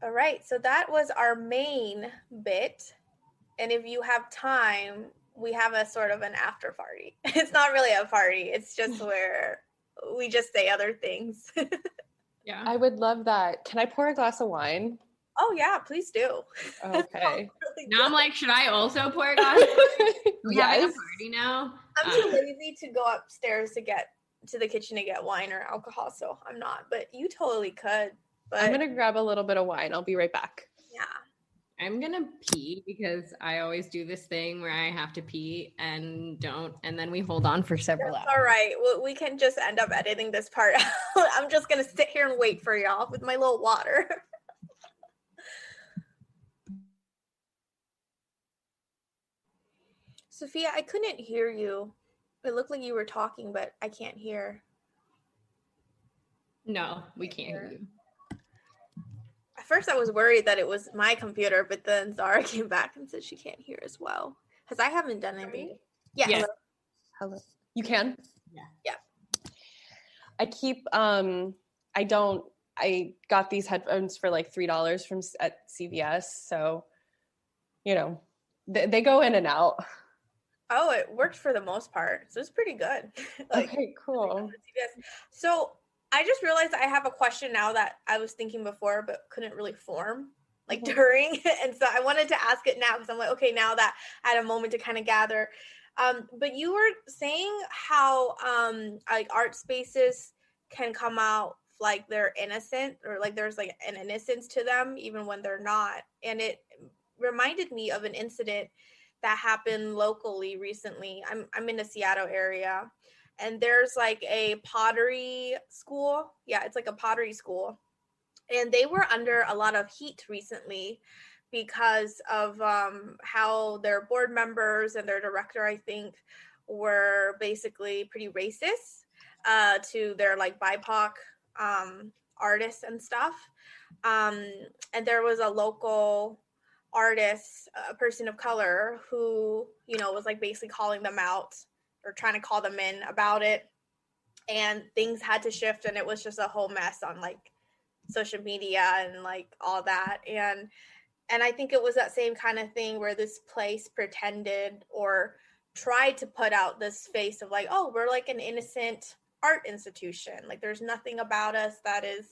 All right, so that was our main bit. And if you have time, we have a sort of an after party. It's not really a party, it's just where we just say other things. Yeah. I would love that. Can I pour a glass of wine? Oh yeah, please do. Okay. Really Now I'm good. like, should I also pour a glass? Are we having a Yes. party now? I'm too lazy to go upstairs to get to the kitchen to get wine or alcohol, so I'm not. But you totally could. But I'm gonna grab a little bit of wine. I'll be right back. yeah. I'm gonna pee because I always do this thing where I have to pee and don't, and then we hold on for several hours. All right. Well, we can just end up editing this part out. I'm just gonna sit here and wait for y'all with my little water. Sophia, I couldn't hear you. It looked like you were talking, but I can't hear. No, we can't hear you. At first, I was worried that it was my computer, but then Zara came back and said she can't hear as well. Because I haven't done anything. Yeah. Yeah. Hello. You can? Yeah. I keep I got these headphones for like $3 from at CVS, so you know, they go in and out. Oh, it worked for the most part. So it's pretty good. Okay, cool. So I just realized I have a question now that I was thinking before, but couldn't really form during. And so I wanted to ask it now because I'm like, okay, now that I had a moment to kind of gather. But you were saying how like art spaces can come out like they're innocent, or like there's like an innocence to them even when they're not. And it reminded me of an incident that happened locally recently. I'm in the Seattle area, and there's like a pottery school. Yeah, it's like a pottery school. And they were under a lot of heat recently because of how their board members and their director, I think, were basically pretty racist to their like BIPOC artists and stuff. And there was a local artist, a person of color, who, you know, was like basically calling them out or trying to call them in about it. And things had to shift, and it was just a whole mess on like social media and like all that. And I think it was that same kind of thing where this place pretended or tried to put out this face of like, oh, we're like an innocent art institution. Like there's nothing about us that is,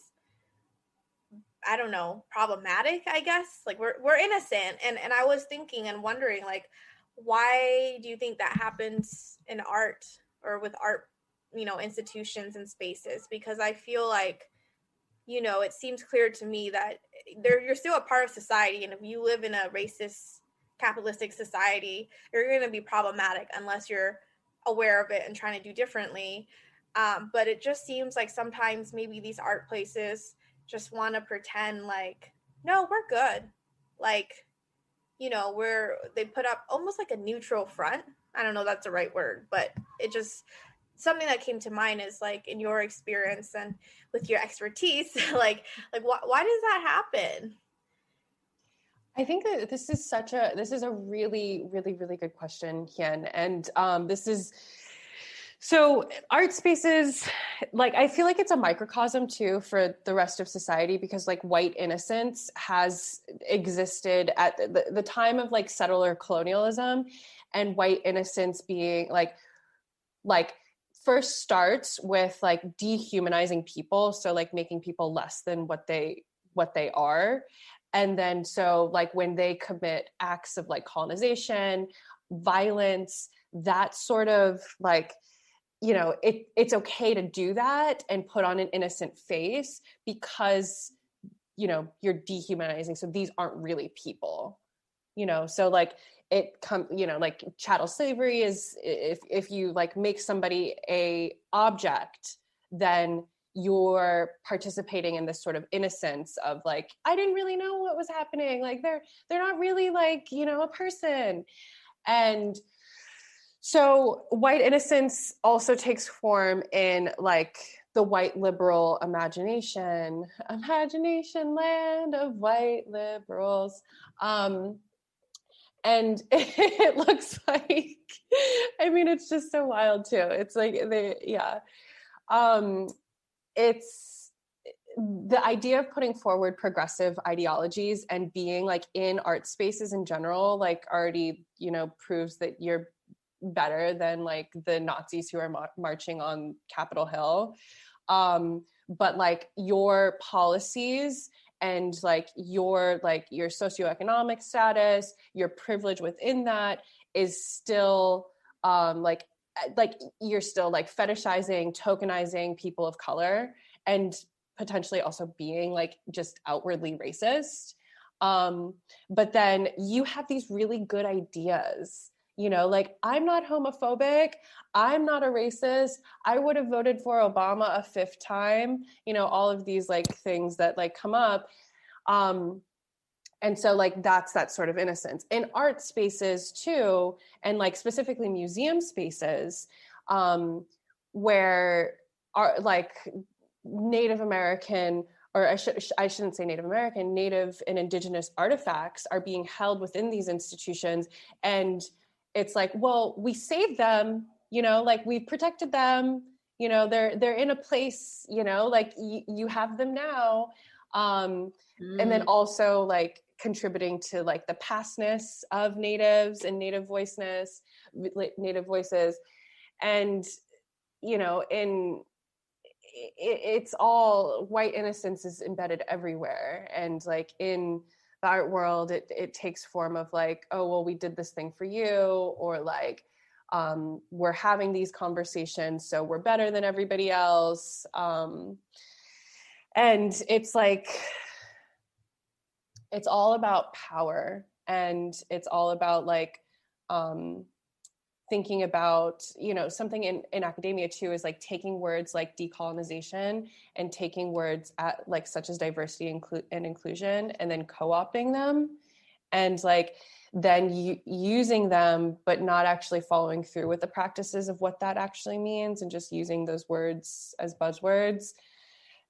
I don't know, problematic, I guess. Like we're innocent. And I was thinking and wondering, like, why do you think that happens in art or with art, you know, institutions and spaces? Because I feel like, you know, it seems clear to me that you're still a part of society. And if you live in a racist, capitalistic society, you're going to be problematic unless you're aware of it and trying to do differently. But it just seems like sometimes maybe these art places just want to pretend like, no, we're good. Like, you know, they put up almost like a neutral front. I don't know if that's the right word, but it just, something that came to mind is like, in your experience and with your expertise, like why does that happen? I think that this is a really, really, really good question, Hien. And so art spaces, like, I feel like it's a microcosm too for the rest of society, because like white innocence has existed at the time of like settler colonialism, and white innocence being like first starts with like dehumanizing people. So like making people less than what they are. And then so like when they commit acts of like colonization, violence, that sort of like, you know, it's okay to do that and put on an innocent face because, you know, you're dehumanizing. So these aren't really people, you know? So like you know, like chattel slavery is if you like make somebody a object, then you're participating in this sort of innocence of like, I didn't really know what was happening. Like they're not really like, you know, a person. And so white innocence also takes form in like the white liberal imagination land of white liberals. And it looks like, I mean, it's just so wild too. It's like the idea of putting forward progressive ideologies and being like in art spaces in general, like already, you know, proves that you're better than like the Nazis who are marching on Capitol Hill. But like your policies and like your socioeconomic status, your privilege within that is still like you're still like fetishizing, tokenizing people of color, and potentially also being like just outwardly racist. But then you have these really good ideas, you know, like I'm not homophobic, I'm not a racist, I would have voted for Obama a fifth time, you know, all of these like things that like come up. And so like that's that sort of innocence in art spaces too, and like specifically museum spaces, where are like Native American, or I shouldn't say Native American, Native and Indigenous artifacts are being held within these institutions. And it's like, well, we saved them, you know, like we protected them, you know, they're in a place, you know, like you have them now. And then also like contributing to like the pastness of natives and native voices. And, you know, it's all white innocence is embedded everywhere. And like in the art world, it takes form of like, oh, well, we did this thing for you, or like, we're having these conversations, so we're better than everybody else. And it's like, it's all about power, and it's all about like, thinking about, you know, something in academia too is like taking words like decolonization and taking words at like such as diversity and inclusion, and then co-opting them, and like then using them but not actually following through with the practices of what that actually means, and just using those words as buzzwords.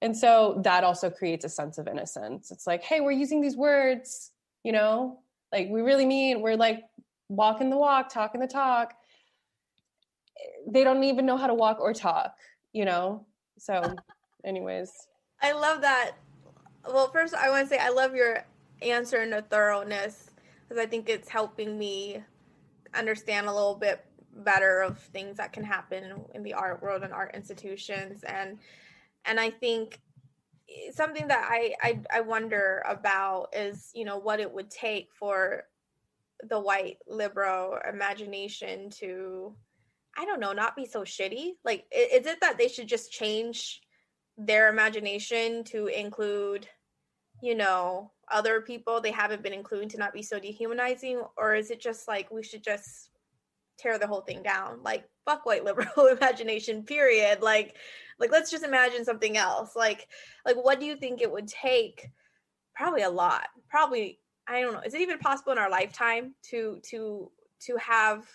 And so that also creates a sense of innocence. It's like, hey, we're using these words, you know, like we really mean, we're like walking the walk, talking the talk. They don't even know how to walk or talk, you know? So anyways. I love that. Well, first I want to say I love your answer and the thoroughness, because I think it's helping me understand a little bit better of things that can happen in the art world and art institutions. And I think something that I wonder about is, you know, what it would take for the white liberal imagination to, I don't know, not be so shitty. Like, is it that they should just change their imagination to include, you know, other people they haven't been including, to not be so dehumanizing? Or is it just like we should just tear the whole thing down? Like, fuck white liberal imagination, period. Like let's just imagine something else. Like what do you think it would take? Probably a lot. Probably, I don't know. Is it even possible in our lifetime to have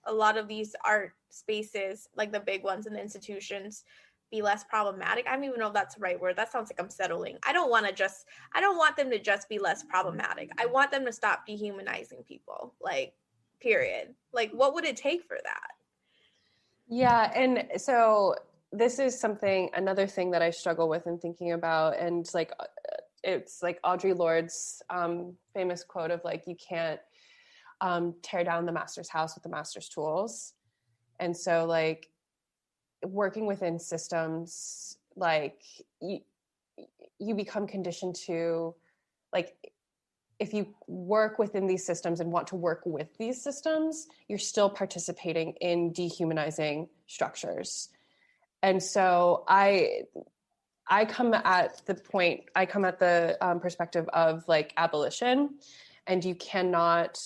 a lot of these art spaces, like the big ones in the institutions, be less problematic? I don't even know if that's the right word. That sounds like I'm settling. I don't want them to just be less problematic. I want them to stop dehumanizing people. Like, period. Like, what would it take for that? Yeah. And so this is another thing that I struggle with in thinking about. And like, it's like Audre Lorde's famous quote of like, you can't tear down the master's house with the master's tools. And so like working within systems, like you become conditioned to, like, if you work within these systems and want to work with these systems, you're still participating in dehumanizing structures. And so I come at the perspective of like abolition, and you cannot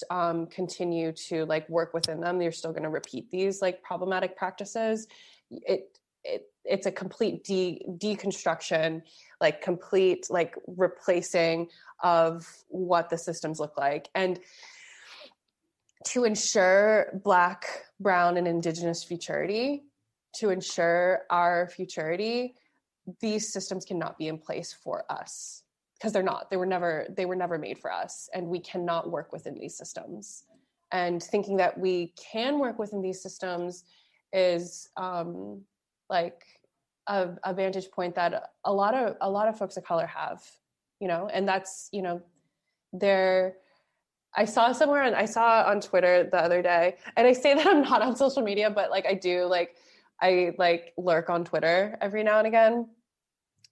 continue to like work within them. You're still going to repeat these like problematic practices. It's a complete deconstruction, like complete like replacing of what the systems look like. And to ensure Black, Brown, and Indigenous futurity, to ensure our futurity, these systems cannot be in place for us, because they were never made for us, and we cannot work within these systems. And thinking that we can work within these systems is like a vantage point that a lot of folks of color have, you know, and that's, you know, I saw on Twitter the other day, and I say that I'm not on social media, but like I lurk on Twitter every now and again.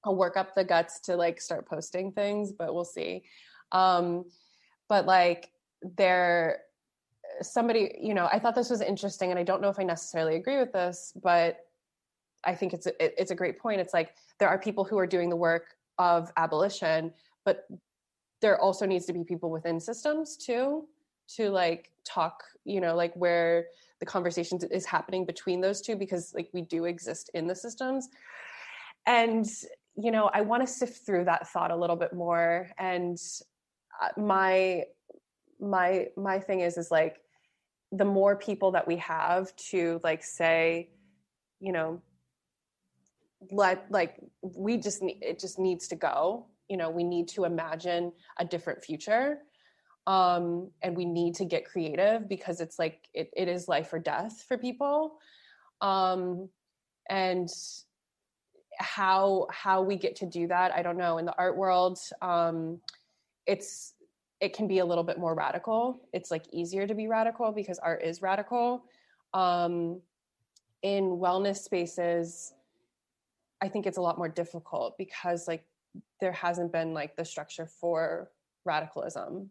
I'll work up the guts to like start posting things, but we'll see. But like somebody, you know, I thought this was interesting, and I don't know if I necessarily agree with this, but I think it's a great point. It's like, there are people who are doing the work of abolition, but there also needs to be people within systems too, to like talk, you know, like where the conversation is happening between those two, because like we do exist in the systems. And, you know, I want to sift through that thought a little bit more. And my thing is like, the more people that we have to like say, you know, it just needs to go. You know, we need to imagine a different future. And we need to get creative, because it's like, it is life or death for people. And how we get to do that, I don't know. In the art world, it can be a little bit more radical. It's like easier to be radical because art is radical. In wellness spaces, I think it's a lot more difficult, because like there hasn't been like the structure for radicalism,